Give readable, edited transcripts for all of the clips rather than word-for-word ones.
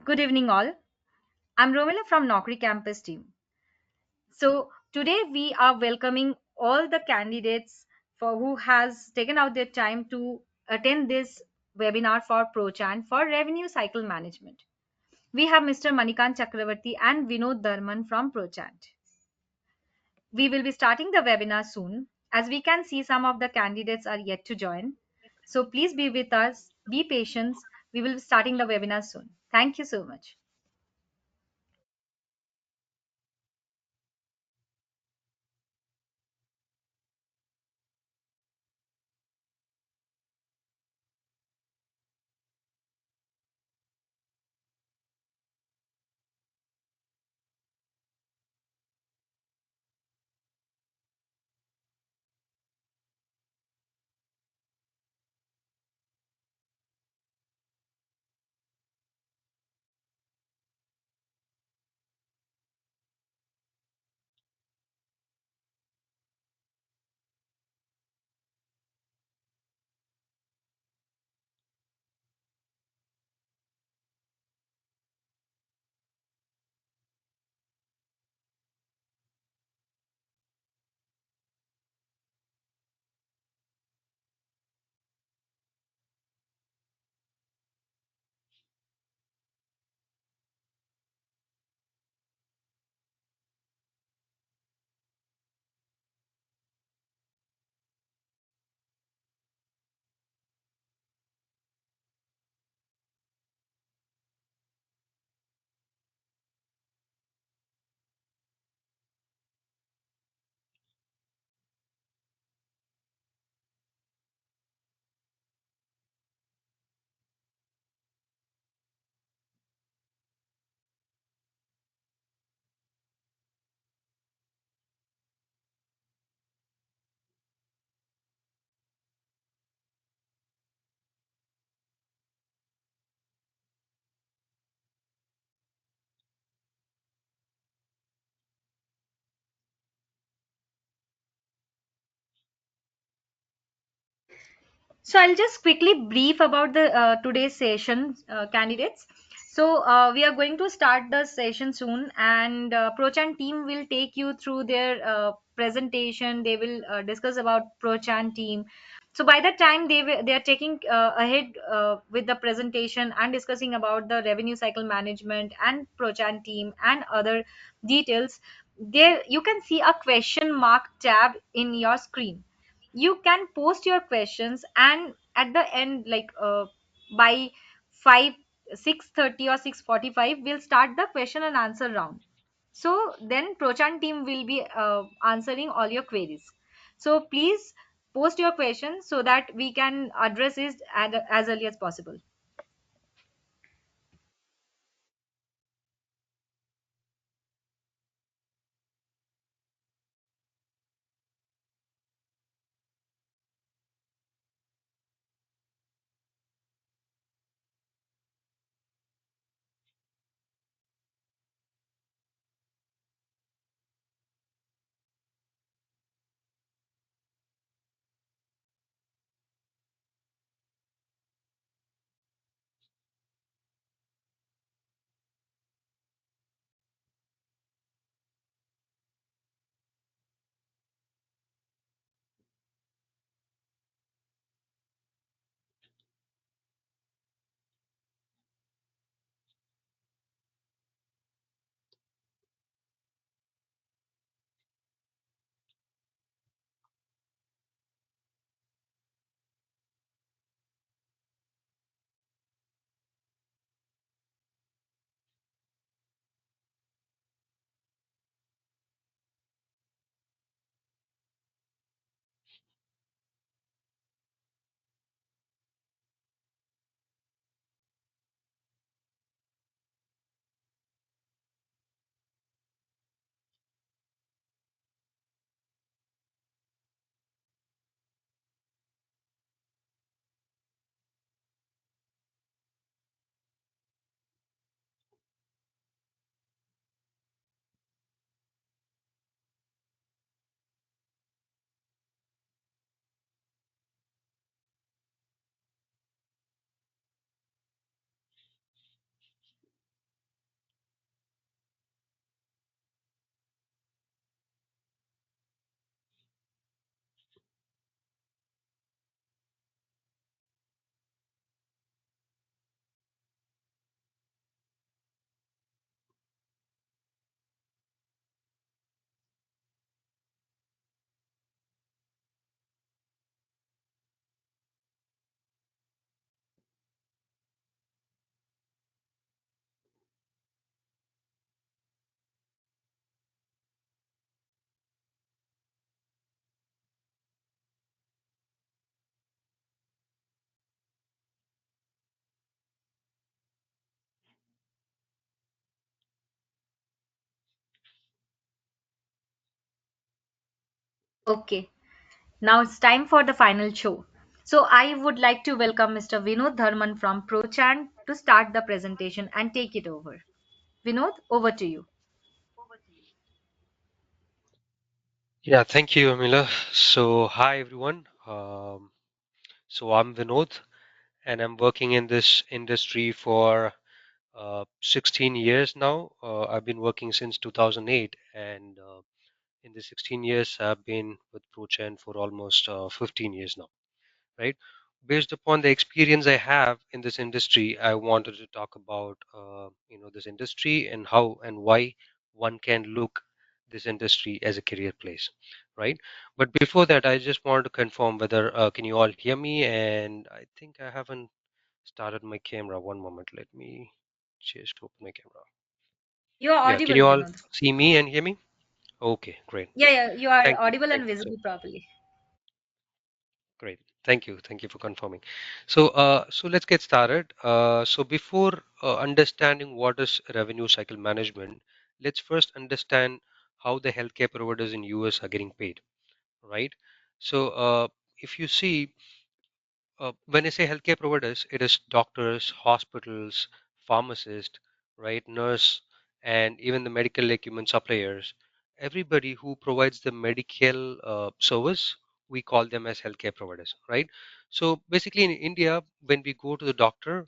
Good evening, all. I'm Romila from Naukri Campus team. So today we are welcoming all the candidates for who has taken out their time to attend this webinar for Prochant for revenue cycle management. We have Mr. Manikant Chakravarti and Vinod Dharman from Prochant. We will be starting the webinar soon. As we can see, some of the candidates are yet to join. So please be with us, be patient. We will be starting the webinar soon. Thank you so much. So I'll just quickly brief about the today's session, candidates. So we are going to start the session soon, and Prochan team will take you through their presentation. They will discuss about Prochan team. So by that time, they are taking ahead with the presentation and discussing about the revenue cycle management and Prochan team and other details. There you can see a question mark tab in your screen. You can post your questions, and at the end, by 5 6:30 or 6:45, we'll start the question and answer round. So then Prochan team will be answering all your queries. So please post your questions so that we can address it as early as possible. Okay, now it's time for the final show. So I would like to welcome Mr. Vinod Dharman from Prochant to start the presentation and take it over. Vinod, over to you. Yeah, thank you, Amila. So, hi everyone. So I'm Vinod, and I'm working in this industry for 16 years now. I've been working since 2008, and in the 16 years, I've been with ProChan for almost 15 years now. Right? Based upon the experience I have in this industry, I wanted to talk about this industry and how and why one can look this industry as a career place, right? But before that, I just wanted to confirm whether can you all hear me? And I think I haven't started my camera. One moment, let me just open my camera. You are Yeah, can audible, you all Vinod. see me and hear me? Okay, great. Yeah, yeah, you are Thank you. audible Thank and you. So visible properly. great. Thank you. Thank you for confirming. So let's get started. So before understanding what is revenue cycle management, let's first understand how the healthcare providers in US are getting paid, right? So if you see, when I say healthcare providers, it is doctors, hospitals, pharmacists, right, nurse, and even the medical equipment suppliers. Everybody who provides the medical service, we call them as healthcare providers, right? So basically, in India, when we go to the doctor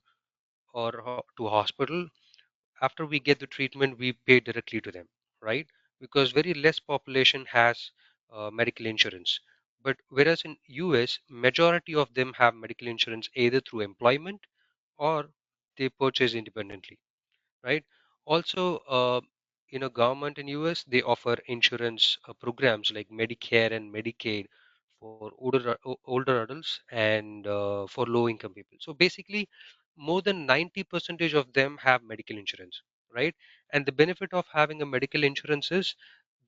or to a hospital, after we get the treatment, we pay directly to them, right? Because very less population has medical insurance. But whereas in US, majority of them have medical insurance either through employment or they purchase independently, right? Also, government in US they offer insurance programs like Medicare and Medicaid for older adults and for low income people. So basically, more than 90 percentage of them have medical insurance, right? And the benefit of having a medical insurance is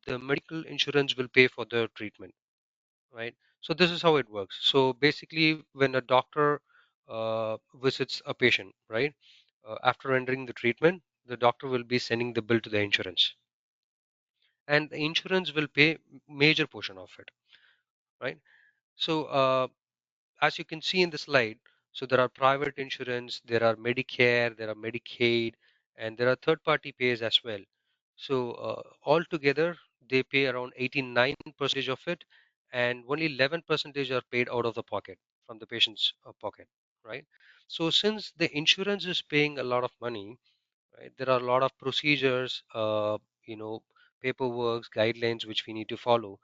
the medical insurance will pay for the treatment, right? So this is how it works. So basically, when a doctor visits a patient, right, after rendering the treatment, the doctor will be sending the bill to the insurance, and the insurance will pay major portion of it, right? So as you can see in the slide, so there are private insurance, there are Medicare, there are Medicaid, and there are third-party pays as well. So altogether, they pay around 89% of it, and only 11% are paid out of the pocket from the patient's pocket, right? So since the insurance is paying a lot of money, right, there are a lot of procedures, you know, paperwork, guidelines which we need to follow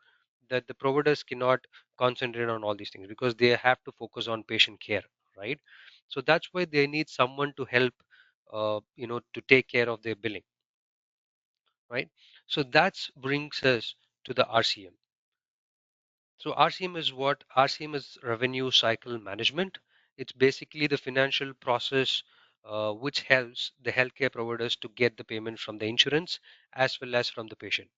that the providers cannot concentrate on all these things because they have to focus on patient care, right? So that's why they need someone to help, to take care of their billing, right? So that brings us to the RCM. So RCM is what? RCM is revenue cycle management. It's basically the financial process which helps the healthcare providers to get the payment from the insurance as well as from the patient,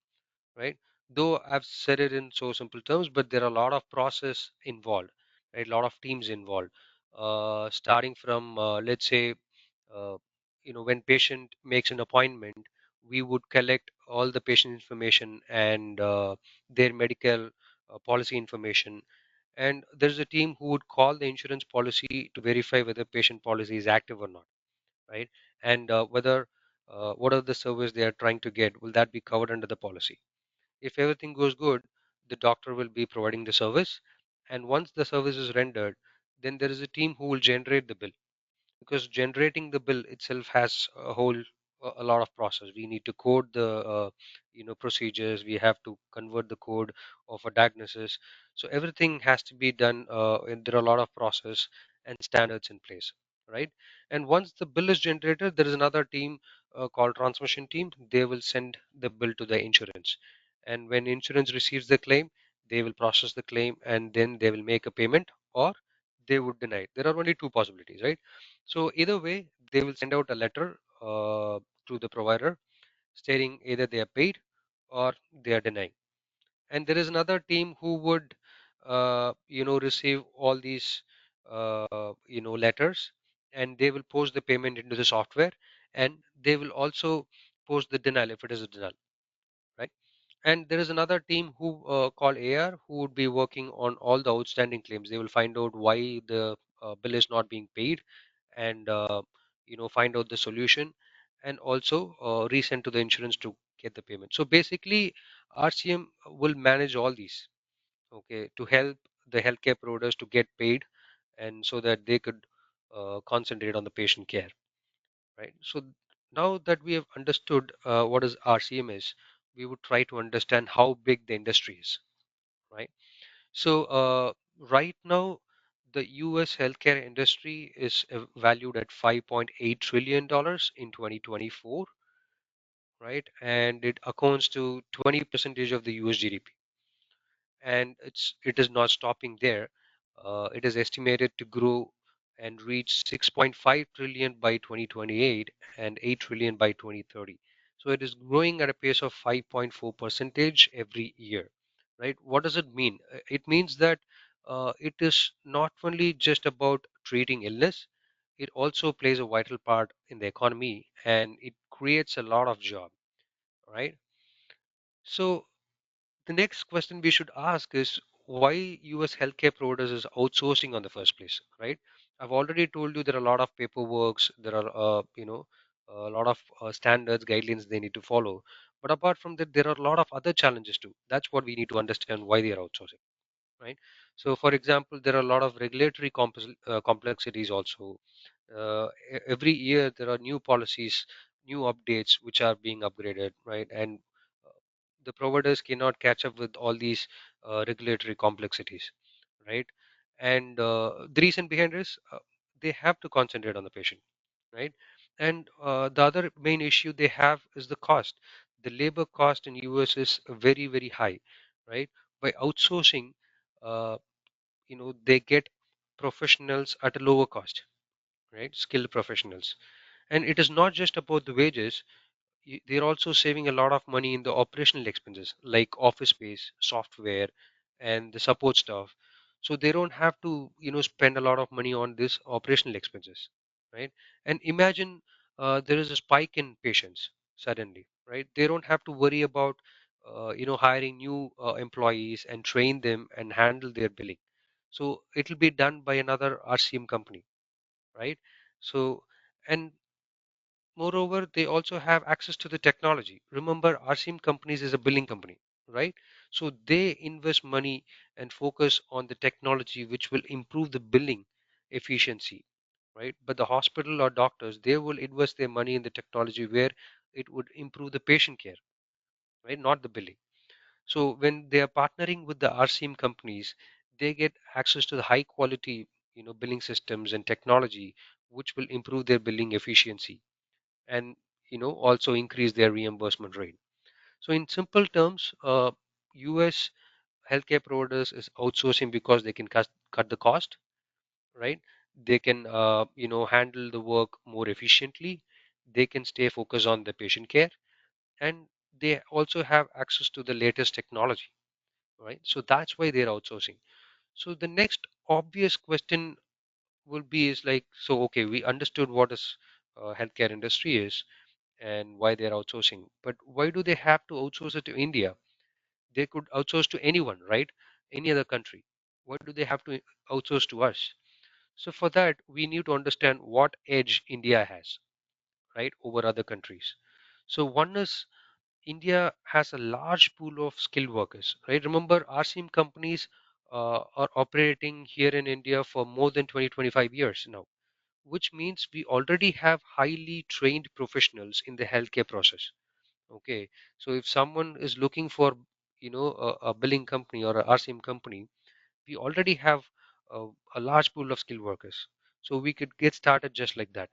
right? Though I've said it in so simple terms, but there are a lot of process involved, right? A lot of teams involved. Starting from let's say, uh, when patient makes an appointment, we would collect all the patient information and their medical policy information, and there's a team who would call the insurance policy to verify whether patient policy is active or not, right? And whether what are the service they are trying to get, will that be covered under the policy? If everything goes good, the doctor will be providing the service. And once the service is rendered, then there is a team who will generate the bill, because generating the bill itself has a lot of process. We need to code the procedures. We have to convert the code of a diagnosis. So everything has to be done, and there are a lot of process and standards in place, right? And once the bill is generated, there is another team called transmission team. They will send the bill to the insurance, and when insurance receives the claim, they will process the claim and then they will make a payment, or they would deny it. There are only two possibilities, right? So either way, they will send out a letter to the provider stating either they are paid or they are denying. And there is another team who would, receive all these, letters, and they will post the payment into the software, and they will also post the denial if it is a denial, right? And there is another team who called AR who would be working on all the outstanding claims. They will find out why the bill is not being paid, and find out the solution, and also resend to the insurance to get the payment. So basically, RCM will manage all these, okay, to help the healthcare providers to get paid, and so that they could concentrate on the patient care, right? So now that we have understood what is RCM is, we would try to understand how big the industry is, right? So right now, the US healthcare industry is valued at $5.8 trillion in 2024, right? And it accounts to 20% of the US GDP. And it is not stopping there. It is estimated to grow and reach 6.5 trillion by 2028 and 8 trillion by 2030. So it is growing at a pace of 5.4 percentage every year, right? What does it mean? It means that it is not only just about treating illness, it also plays a vital part in the economy, and it creates a lot of job, right? So the next question we should ask is why US healthcare providers is outsourcing on the first place, right? I've already told you there are a lot of paperworks, there are a lot of standards, guidelines they need to follow. But apart from that, there are a lot of other challenges too. That's what we need to understand why they are outsourcing, right? So, for example, there are a lot of regulatory complexities also. Every year there are new policies, new updates which are being upgraded, right? And uh, the providers cannot catch up with all these regulatory complexities, right? And the reason behind this, they have to concentrate on the patient, right? And the other main issue they have is the cost. The labor cost in US is very, very high, right? By outsourcing, uh, they get professionals at a lower cost, right? Skilled professionals. And it is not just about the wages. They're also saving a lot of money in the operational expenses like office space, software, and the support staff. So they don't have to, spend a lot of money on this operational expenses, right? And imagine there is a spike in patients suddenly, right? They don't have to worry about, hiring new employees and train them and handle their billing. So it'll be done by another RCM company, right? So, and moreover, they also have access to the technology. Remember, RCM companies is a billing company, right? So they invest money and focus on the technology which will improve the billing efficiency, right? But the hospital or doctors, they will invest their money in the technology where it would improve the patient care, right? Not the billing. So when they are partnering with the RCM companies, they get access to the high quality, billing systems and technology, which will improve their billing efficiency and also increase their reimbursement rate. So in simple terms, US healthcare providers is outsourcing because they can cut the cost, right? They can handle the work more efficiently. They can stay focused on the patient care, and they also have access to the latest technology, right? So that's why they're outsourcing. So the next obvious question will be is like, so okay, we understood what is healthcare industry is and why they're outsourcing. But why do they have to outsource it to India? They could outsource to anyone, right? Any other country. Why do they have to outsource to us? So for that, we need to understand what edge India has, right, over other countries. So one is India has a large pool of skilled workers, right? Remember, RCM companies are operating here in India for more than 20-25 years now, which means we already have highly trained professionals in the healthcare process. Okay, so if someone is looking for, a billing company or a RCM company, we already have a large pool of skilled workers. So we could get started just like that,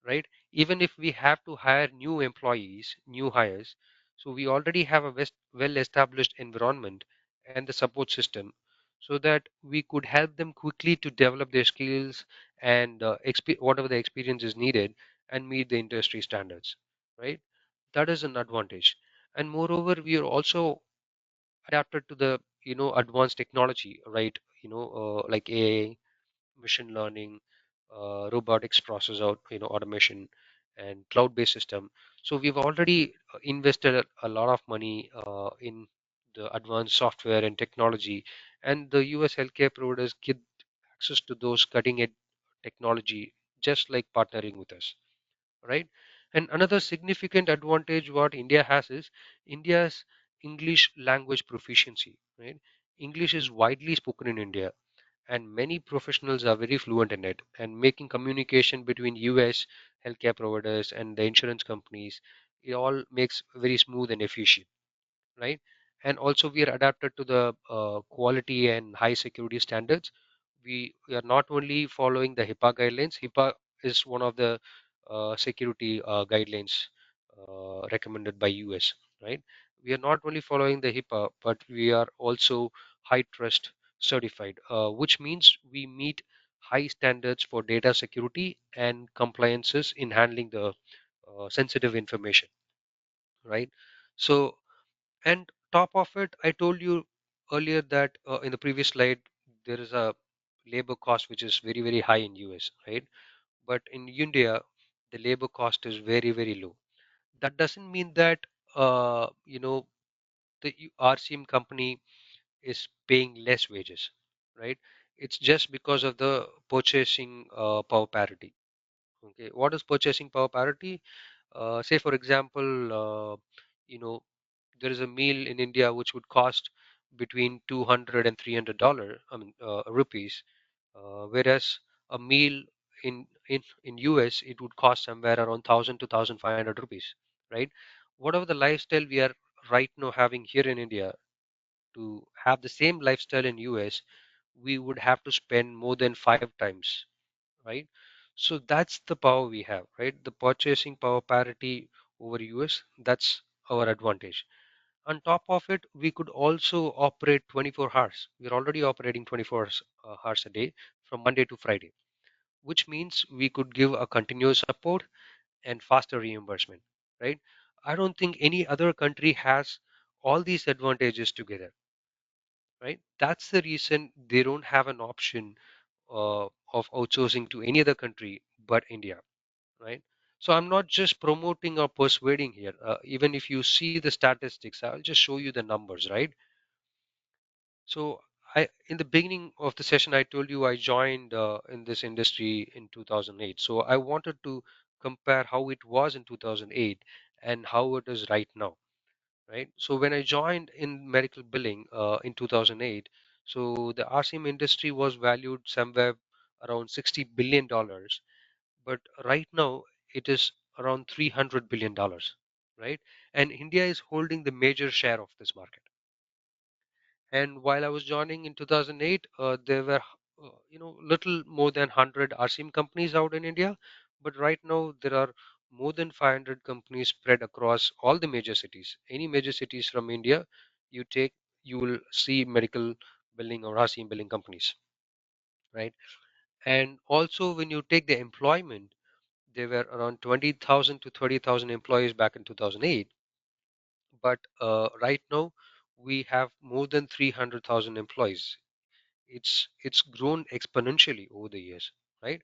right? Even if we have to hire new employees, new hires, so we already have a well-established environment and the support system so that we could help them quickly to develop their skills and whatever the experience is needed and meet the industry standards, right? That is an advantage. And moreover, we are also adapted to the advanced technology, right? Like AI, machine learning, robotics process out, automation, and cloud-based system. So we've already invested a lot of money in the advanced software and technology, and the US healthcare providers get access to those cutting edge technology just like partnering with us, right? And another significant advantage what India has is India's English language proficiency, right? English is widely spoken in India, and many professionals are very fluent in it, and making communication between US healthcare providers and the insurance companies, it all makes very smooth and efficient, right? And also we are adapted to the quality and high security standards. We are not only following the HIPAA guidelines. HIPAA is one of the security guidelines recommended by US, right? We are not only following the HIPAA, but we are also high trust certified, which means we meet high standards for data security and compliances in handling the sensitive information, right? So, and top of it, I told you earlier that in the previous slide, there is a labor cost which is very, very high in US, right? But in India, the labor cost is very, very low. That doesn't mean that the RCM company is paying less wages, right? It's just because of the purchasing power parity. Okay, what is purchasing power parity? Say, for example, you know, there is a meal in India which would cost between 200 and $300, I mean, rupees, whereas a meal in US it would cost somewhere around 1,000 to 1,500 rupees, right? Whatever the lifestyle we are right now having here in India, to have the same lifestyle in US, we would have to spend more than 5 times, right? So that's the power we have, right? The purchasing power parity over US, that's our advantage. On top of it, we could also operate 24 hours. We're already operating 24 hours a day from Monday to Friday, which means we could give a continuous support and faster reimbursement, right? I don't think any other country has all these advantages together, right? That's the reason they don't have an option of outsourcing to any other country but India, right? So I'm not just promoting or persuading here. Even if you see the statistics, I'll just show you the numbers, right? So in the beginning of the session, I told you I joined in this industry in 2008. So I wanted to compare how it was in 2008 and how it is right now, right? So when I joined in medical billing in 2008, so the RCM industry was valued somewhere around $60 billion, but right now it is around $300 billion, right? And India is holding the major share of this market. And while I was joining in 2008, there were, little more than 100 RCM companies out in India. But right now, there are more than 500 companies spread across all the major cities. Any major cities from India, you take, you will see medical billing or RCM billing companies, right? And also, when you take the employment, there were around 20,000 to 30,000 employees back in 2008. But right now, we have more than 300,000 employees. It's grown exponentially over the years, right?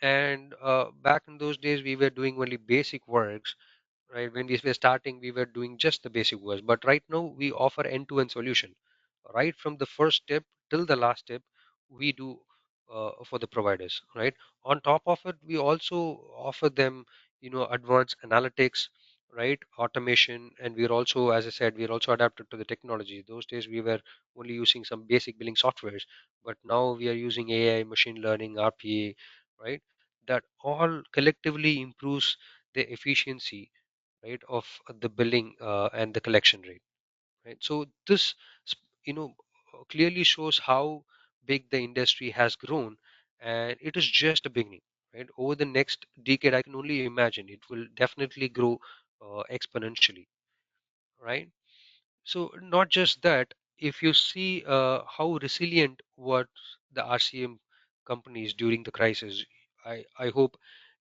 And back in those days we were doing only basic works, right? When we were starting, we were doing just the basic works, but right now we offer end-to-end solution, right from the first step till the last step. We do for the providers, right? On top of it, we also offer them, advanced analytics, right, automation. And we're also, as I said, we're also adapted to the technology. Those days we were only using some basic billing softwares, but now we are using AI, machine learning, RPA, right? That all collectively improves the efficiency, right, of the billing and the collection rate, right? So this, clearly shows how big the industry has grown, and it is just a beginning, right? Over the next decade, I can only imagine it will definitely grow exponentially, right? So not just that, if you see how resilient were the RCM companies during the crisis, I hope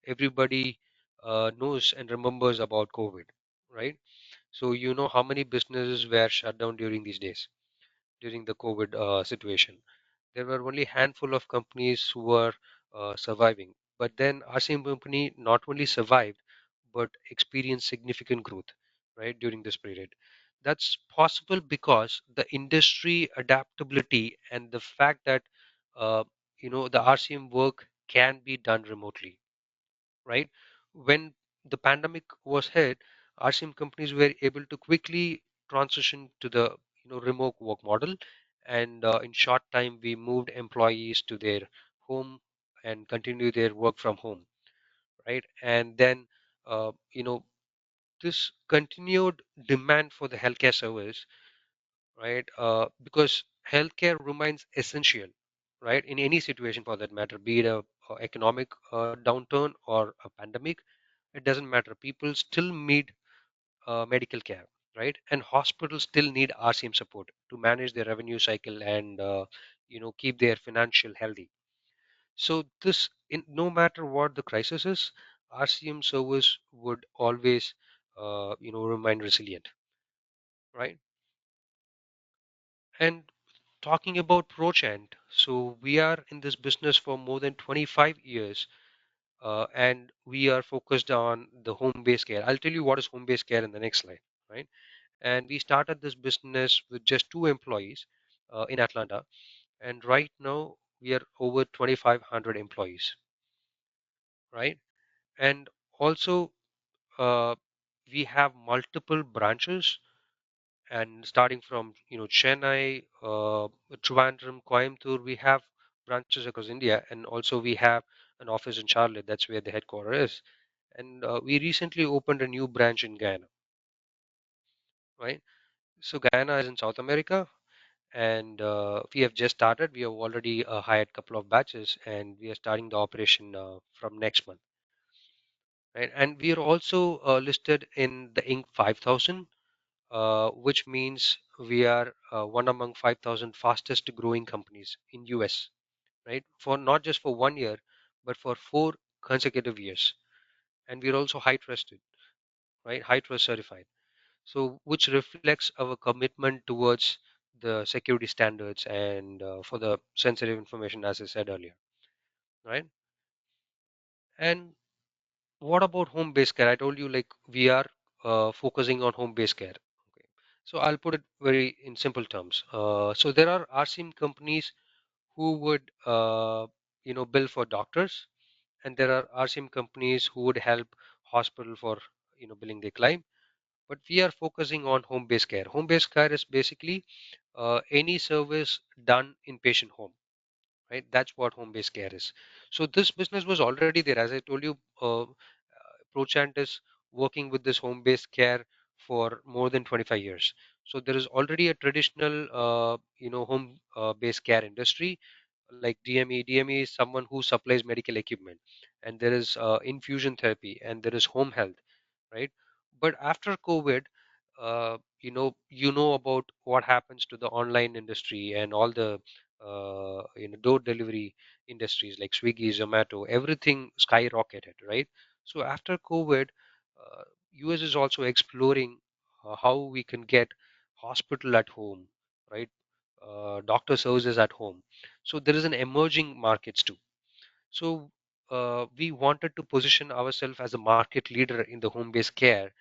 everybody knows and remembers about COVID, right? So you know how many businesses were shut down during these days, during the COVID situation. There were only handful of companies who were surviving. But then RCM company not only survived, but experience significant growth, right, during this period. That's possible because the industry adaptability and the fact that uh, the RCM work can be done remotely, right? When the pandemic was hit, RCM companies were able to quickly transition to the remote work model, and in short time we moved employees to their home and continue their work from home, right? And then uh, you know this continued demand for the healthcare service, right? Because healthcare remains essential, right, in any situation for that matter, be it a economic downturn or a pandemic. It doesn't matter. People still need medical care, right? And hospitals still need RCM support to manage their revenue cycle and keep their financial healthy. So no matter what the crisis is, RCM service would always remain resilient, right? And talking about Prochant, so we are in this business for more than 25 years, and we are focused on the home-based care. I'll tell you what is home-based care in the next slide, right? And we started this business with just two employees in Atlanta, and right now we are over 2,500 employees, right? And also uh, we have multiple branches, and starting from Chennai, Trivandrum, Coimbatore, we have branches across India, and also we have an office in Charlotte. That's where the headquarters is. And we recently opened a new branch in Guyana, right? So Guyana is in South America, and we have just started. We have already hired a couple of batches, and we are starting the operation from next month, right? And we are also listed in the Inc. 5000, which means we are one among 5,000 fastest growing companies in US, right? For not just for 1 year, but for 4 consecutive years. And we're also high trusted, right? High trust certified. So which reflects our commitment towards the security standards and for the sensitive information, as I said earlier, right? And what about home-based care? I told you like we are focusing on home-based care. Okay. So I'll put it very in simple terms. So there are RCM companies who would bill for doctors, and there are RCM companies who would help hospital for billing their claim. But we are focusing on home-based care. Home-based care is basically any service done in patient home, right? That's what home-based care is. So this business was already there. As I told you, Prochant is working with this home-based care for more than 25 years. So there is already a traditional, home-based care industry like DME. DME is someone who supplies medical equipment, and there is infusion therapy, and there is home health, right? But after COVID, you know about what happens to the online industry and all the door delivery industries like Swiggy, Zomato, everything skyrocketed, right? So after COVID, US is also exploring how we can get hospital at home, right? Doctor services at home. So there is an emerging markets too. So we wanted to position ourselves as a market leader in the home-based care.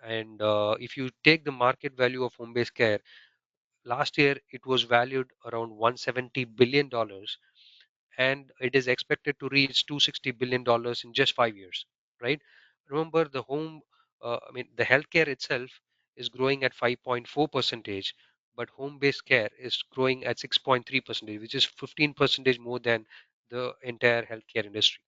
And if you take the market value of home-based care, last year it was valued around $170 billion, and it is expected to reach $260 billion in just 5 years, right? Remember, the healthcare itself is growing at 5.4 percentage, but home-based care is growing at 6.3 percentage, which is 15 percentage more than the entire healthcare industry,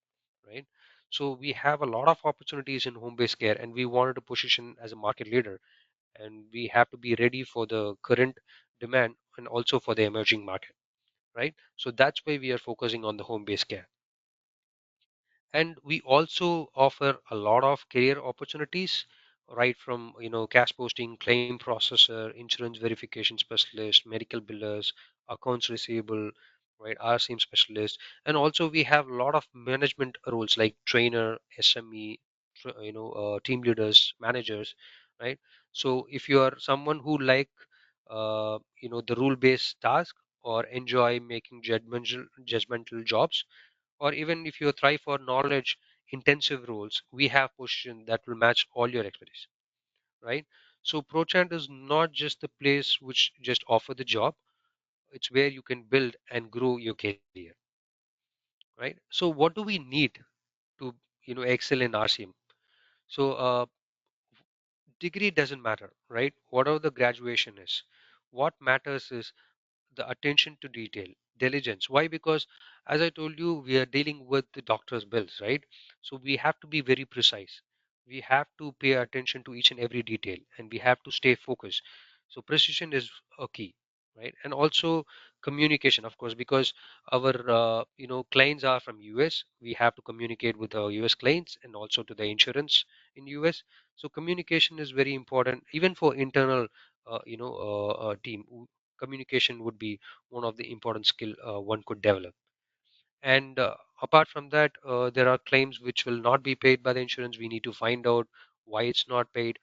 right? So we have a lot of opportunities in home-based care, and we wanted to position as a market leader, and we have to be ready for the current demand and also for the emerging market, right? So that's why we are focusing on the home-based care. And we also offer a lot of career opportunities, right from cash posting, claim processor, insurance verification specialist, medical billers, accounts receivable, right, RCM specialist. And also we have a lot of management roles like trainer, SME, team leaders, managers, right? So if you are someone who like the rule based task, or enjoy making judgmental jobs, or even if you thrive for knowledge intensive roles, we have positions that will match all your expertise, right? So Prochant is not just the place which just offer the job, it's where you can build and grow your career, right? So what do we need to excel in RCM? So degree doesn't matter, right? Whatever the graduation is, what matters is the attention to detail, diligence. Why? Because as I told you, we are dealing with the doctor's bills, right? So we have to be very precise. We have to pay attention to each and every detail, and we have to stay focused. So precision is a key, right? And also communication, of course, because our clients are from US. We have to communicate with our US clients and also to the insurance in US. So communication is very important, even for internal team. Communication would be one of the important skill one could develop. And apart from that, there are claims which will not be paid by the insurance. We need to find out why it's not paid,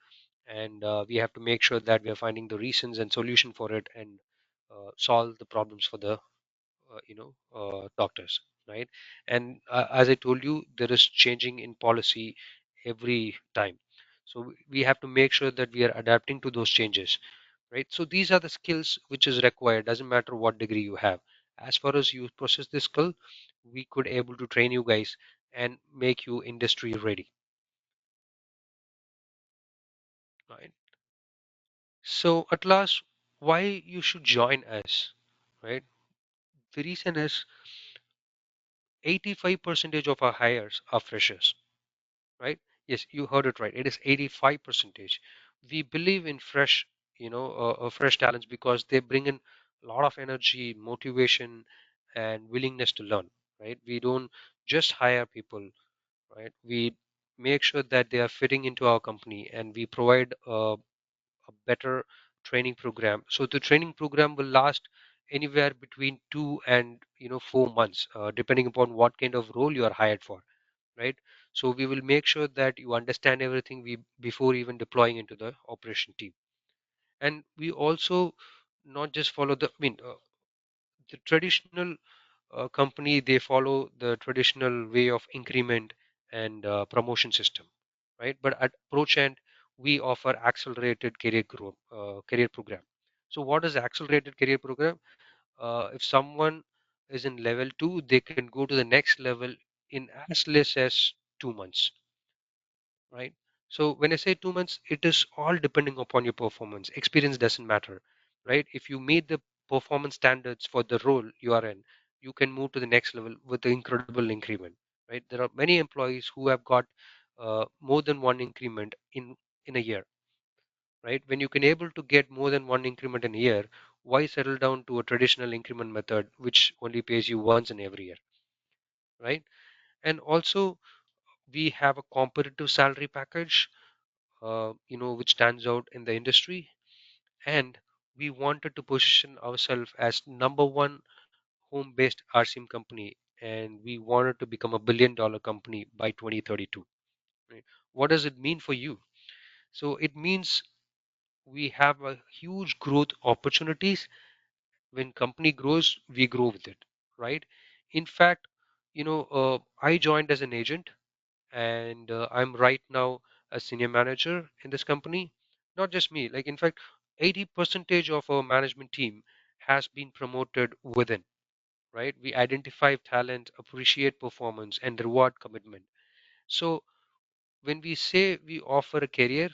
and we have to make sure that we are finding the reasons and solution for it, and solve the problems for the doctors, right? And as I told you, there is changing in policy every time, so we have to make sure that we are adapting to those changes, right? So these are the skills which is required. Doesn't matter what degree you have. As far as you possess this skill, we could able to train you guys and make you industry ready, right? So at last, why you should join us, right? The reason is 85% of our hires are freshers, right? Yes, you heard it right. It is 85%. We believe in fresh, fresh talents because they bring in a lot of energy, motivation, and willingness to learn, right? We don't just hire people, right? We make sure that they are fitting into our company, and we provide a better training program. So the training program will last anywhere between 2 and 4 months, depending upon what kind of role you are hired for, right? So we will make sure that you understand everything before even deploying into the operation team. And we also not just follow the traditional company, they follow the traditional way of increment and promotion system, right? But at Prochant, we offer accelerated career growth, career program. So what is accelerated career program? If someone is in level 2, they can go to the next level in as less as 2 months, right? So when I say 2 months, it is all depending upon your performance. Experience doesn't matter, right? If you meet the performance standards for the role you are in, you can move to the next level with the incredible increment, right? There are many employees who have got more than one increment in a year, right? When you can able to get more than one increment in a year, why settle down to a traditional increment method which only pays you once in every year, right? And also we have a competitive salary package, which stands out in the industry. And we wanted to position ourselves as number one home-based RCM company, and we wanted to become a billion-dollar company by 2032. Right? What does it mean for you? So it means we have a huge growth opportunities. When company grows, we grow with it, right? In fact, I joined as an agent, and I'm right now a senior manager in this company. Not just me, like in fact, 80 percentage of our management team has been promoted within, right? We identify talent, appreciate performance, and reward commitment. So when we say we offer a career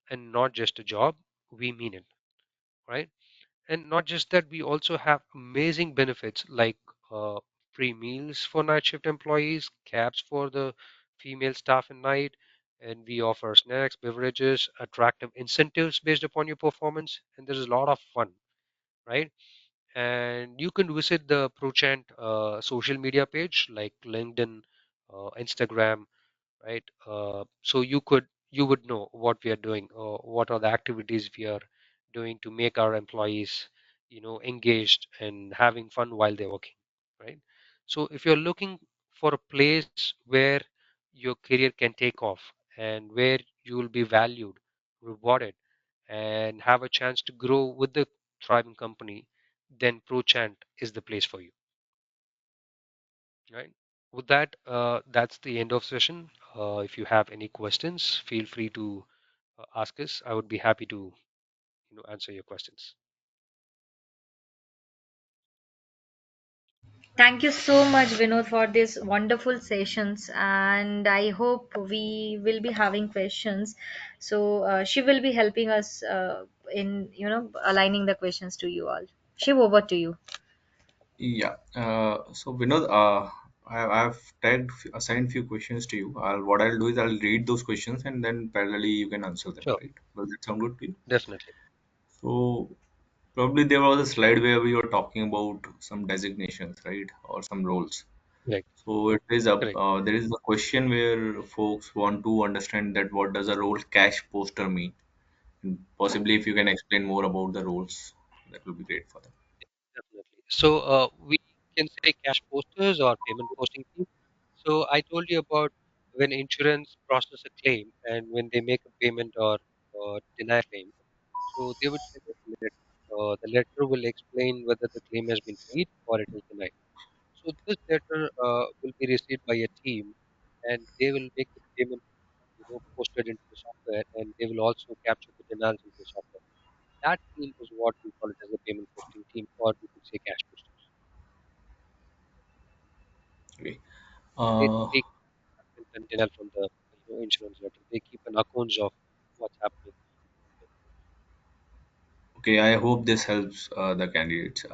and not just a job, we mean it, right? And not just that, we also have amazing benefits like uh, free meals for night shift employees, cabs for the female staff at night, and we offer snacks, beverages, attractive incentives based upon your performance, and there's a lot of fun, right? And you can visit the Prochant social media page like LinkedIn, Instagram, right? So you would know what we are doing, or what are the activities we are doing to make our employees, engaged and having fun while they're working, right? So if you're looking for a place where your career can take off and where you will be valued, rewarded, and have a chance to grow with the thriving company, then ProChant is the place for you, right? With that, that's the end of session. If you have any questions, feel free to ask us. I would be happy to answer your questions. Thank you so much, Vinod, for these wonderful sessions. And I hope we will be having questions. So she will be helping us in aligning the questions to you all. Shiv, over to you. Yeah. So Vinod, I've assigned few questions to you. What I'll do is I'll read those questions and then parallelly you can answer them, Sure, right? Does that sound good to you? definitely. So probably there was a slide where we were talking about some designations, right, or some roles. Right, So it is up. correct. There is a question where folks want to understand that what does a role cash poster mean? And possibly if you can explain more about the roles, that will be great for them. Definitely. So we can say cash posters or payment posting team. So I told you about when insurance process a claim and when they make a payment or deny a claim. So they would send us a letter. The letter will explain whether the claim has been paid or it is denied. So this letter will be received by a team, and they will make the payment, posted into the software, and they will also capture the denials into the software. That team is what we call it as a payment posting team, or we could say cash posters. Okay. They Uh, take and denial from the insurance letter. They keep an accounts of what's happening. Okay, I hope this helps the candidates.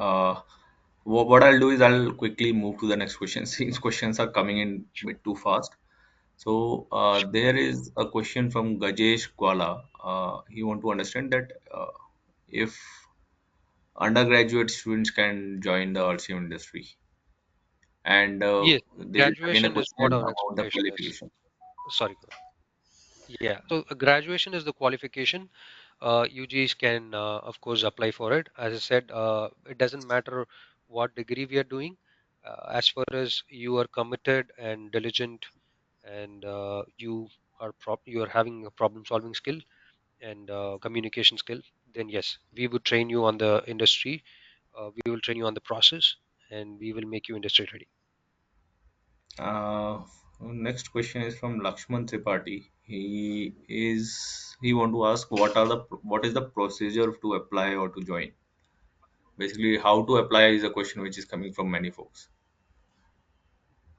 What I'll do is I'll quickly move to the next question since questions are coming in a Sure. bit too fast. So there is a question from Gajesh Gwala. He want to understand that if undergraduate students can join the RCM industry, and Yes, there is again a graduation is what question our about the expectation is. qualification. Sorry. Go ahead. Yeah. So graduation is the qualification. UGs can, of course, apply for it. As I said, it doesn't matter what degree we are doing, as far as you are committed and diligent, and you are having a problem solving skill and communication skill. Then yes, we would train you on the industry. We will train you on the process, and we will make you industry ready. Next question is from Lakshman Tripathi. He want to ask what is the procedure to apply or to join? Basically, how to apply is a question which is coming from many folks.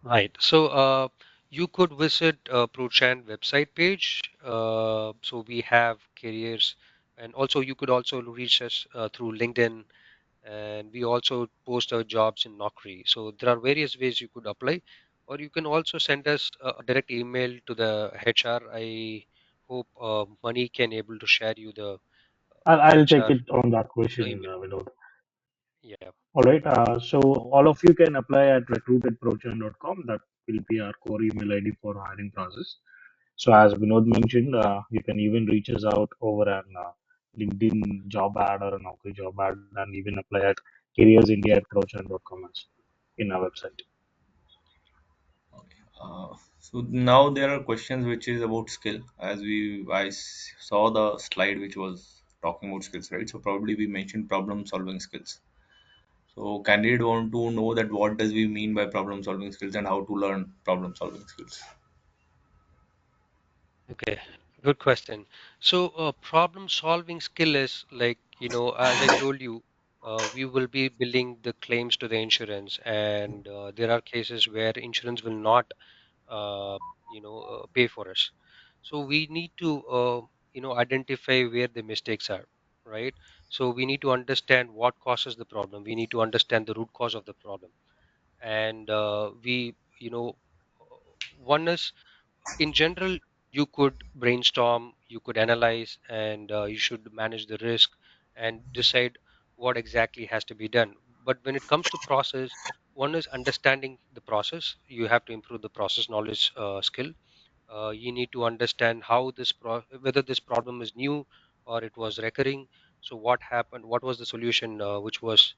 Right. So you could visit Prochant website page. So we have careers, and also you could also reach us through LinkedIn, and we also post our jobs in Naukri. So there are various ways you could apply, or you can also send us a direct email to the HR. I hope Money can able to share you the I'll take HR it on that question, email. Vinod. Yeah. All right. So all of you can apply at recruit@prochant.com. That will be our core email ID for hiring process. So as Vinod mentioned, you can even reach us out over an LinkedIn job ad or an Naukri job ad, and even apply at careersindia@prochant.com as in our website. So now there are questions which is about skill. As saw the slide which was talking about skills, right? So probably we mentioned problem solving skills. So candidate want to know that what does we mean by problem solving skills and how to learn problem solving skills. Okay, good question. So, problem solving skill is like, as I told you, we will be billing the claims to the insurance, and there are cases where insurance will not, pay for us. So we need to, identify where the mistakes are, right? So we need to understand what causes the problem. We need to understand the root cause of the problem, and one is in general, you could brainstorm, you could analyze, and you should manage the risk and decide what exactly has to be done. But when it comes to process, one is understanding the process. You have to improve the process knowledge skill. You need to understand whether this problem is new or it was recurring. So what happened? What was the solution which was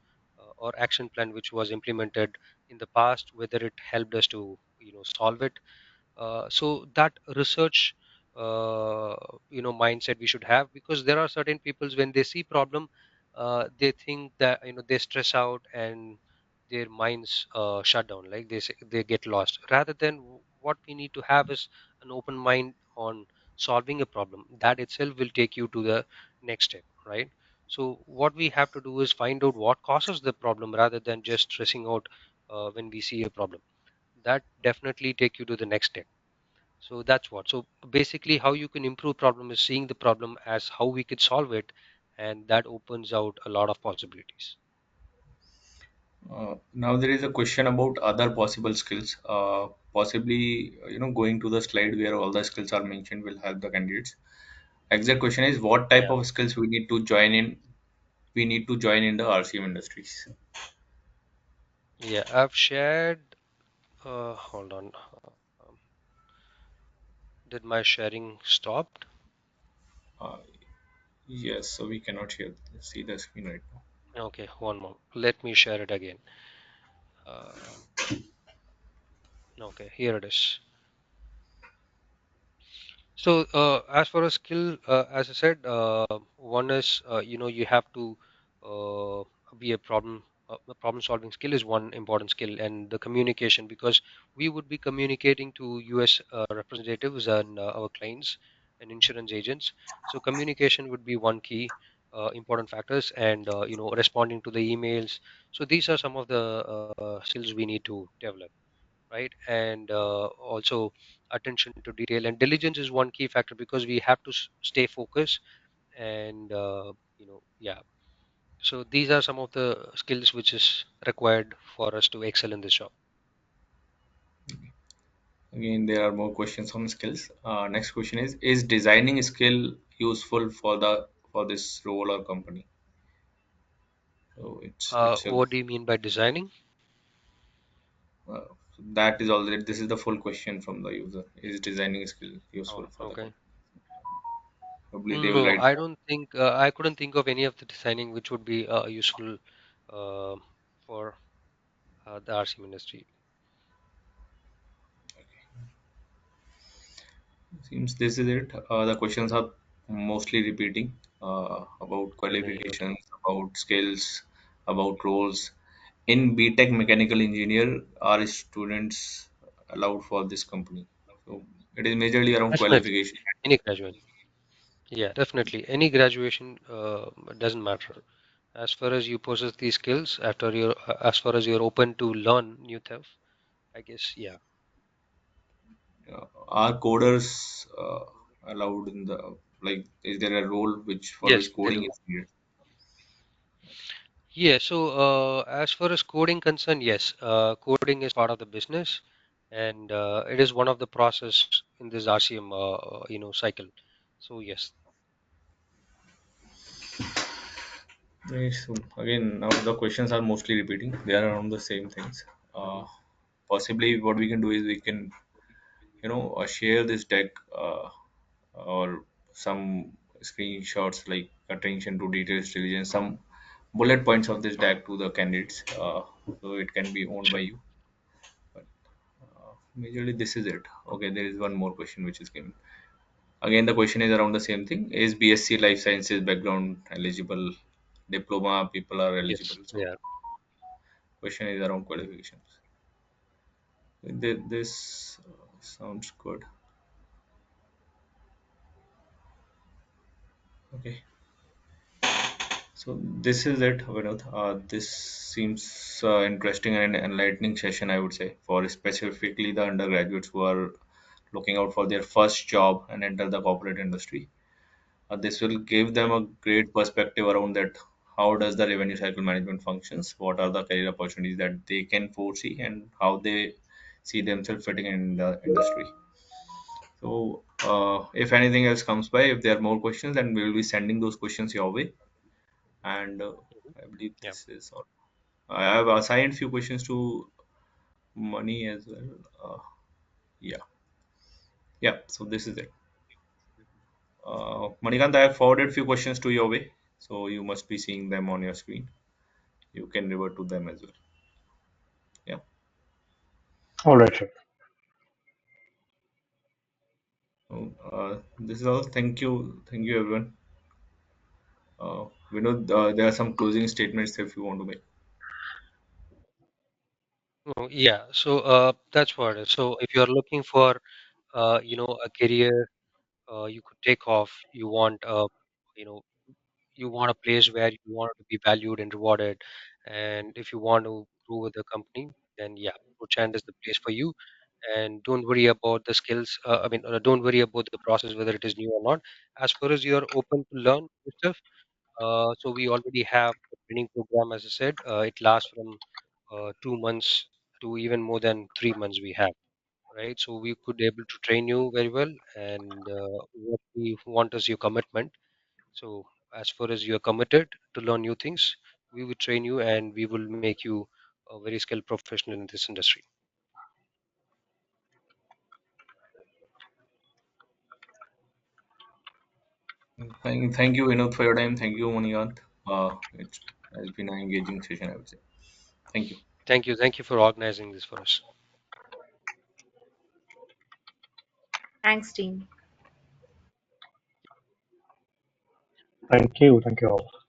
or action plan which was implemented in the past? Whether it helped us to solve it. So that research uh, mindset we should have, because there are certain peoples when they see problem, they think that they stress out, and their minds shut down, like they get lost. Rather than what we need to have is an open mind on solving a problem. That itself will take you to the next step, right? So what we have to do is find out what causes the problem rather than just stressing out when we see a problem. That definitely take you to the next step. So that's what. So basically, how you can improve problem is seeing the problem as how we could solve it, and that opens out a lot of possibilities. Now there is a question about other possible skills. Possibly, going to the slide where all the skills are mentioned will help the candidates. Exact question is what type Yeah. of skills we need to join in. We need to join in the RCM industries. Yeah, I've shared. Hold on. Um, did my sharing stopped? Uh, yes, so we cannot see the screen right now. Okay, one more. Let me share it again. Uh, okay, here it is. So, as for a skill, as I said, one is you have to uh, be a problem. A problem solving skill is one important skill, and the communication, because we would be communicating to U.S. Representatives and our clients and insurance agents. So, communication would be one key important factors, and responding to the emails. So, these are some of the skills we need to develop, right? And also attention to detail and diligence is one key factor, because we have to stay focused. And yeah, so these are some of the skills which is required for us to excel in this job. Again, there are more questions on skills. Next question is designing skill useful for the for this role or company? So it's a What do you mean by designing? uh, that is already this is the full question from the user. Is designing skill useful Oh, for the okay. company? Probably they will No, write. I don't think I couldn't think of any of the designing which would be useful uh, for the RCM industry. Seems this is it. The questions are mostly repeating about Okay. qualifications, about skills, about roles. In BTech mechanical engineer, are students allowed for this company? So it is majorly around Definitely, qualification. any graduate. Yeah, definitely. Any graduation doesn't matter. As far as you possess these skills, as far as you're open to learn new stuff, I guess, yeah. Are coders allowed in the like? Is there a role which for Yes, which they coding do. is needed? Yeah, so as far as coding concerned, yes, coding is part of the business, and it is one of the process in this RCM, cycle. So yes. Right, so again, now the questions are mostly repeating. They are around the same things. Uh, Mhm. Possibly, what we can do is we can share this deck or some screenshots like attention to details diligence, some bullet points of this deck to the candidates, so it can be owned by Sure. you. But majorly this is it. Okay, there is one more question which is given. Again, the question is around the same thing. Is BSc Life Sciences background eligible? Diploma people are eligible. Yes. So Yeah. question is around qualifications. This sounds good. Okay. So this is it, Vinod. This seems interesting and enlightening session, I would say, for specifically the undergraduates who are looking out for their first job and enter the corporate industry. This will give them a great perspective around that. How does the revenue cycle management functions? What are the career opportunities that they can foresee, and how they see themselves fitting in the industry? So, if anything else comes by, if there are more questions, then we will be sending those questions your way. And Mhm. I believe Yeah. this is all. I have assigned few questions to Money as well. Yeah, yeah. So this is it. Manikant, I have forwarded few questions to your way, so you must be seeing them on your screen. You can revert to them as well. Yeah. All right, sure. So, this is all. Thank you, everyone. We know there are some closing statements if you want to make. Oh, yeah, so that's what it is. So if you're looking for, a career you could take off, you know, you want a place where you want to be valued and rewarded, and if you want to grow with the company, then yeah, Prochant is the place for you. And don't worry about the skills. Don't worry about the process whether it is new or not. As far as you are open to learn new stuff, so we already have a training program, as I said. It lasts from 2 months to even more than 3 months. We have, right? So we could able to train you very well, and what we want is your commitment. So as far as you are committed to learn new things, we will train you and we will make you a very skilled professional in this industry. Thank you, Vinod, for your time. Thank you, Maniant. It has been an engaging session, I would say. Thank you. Thank you for organizing this for us. Thanks, team. Thank you. Thank you all.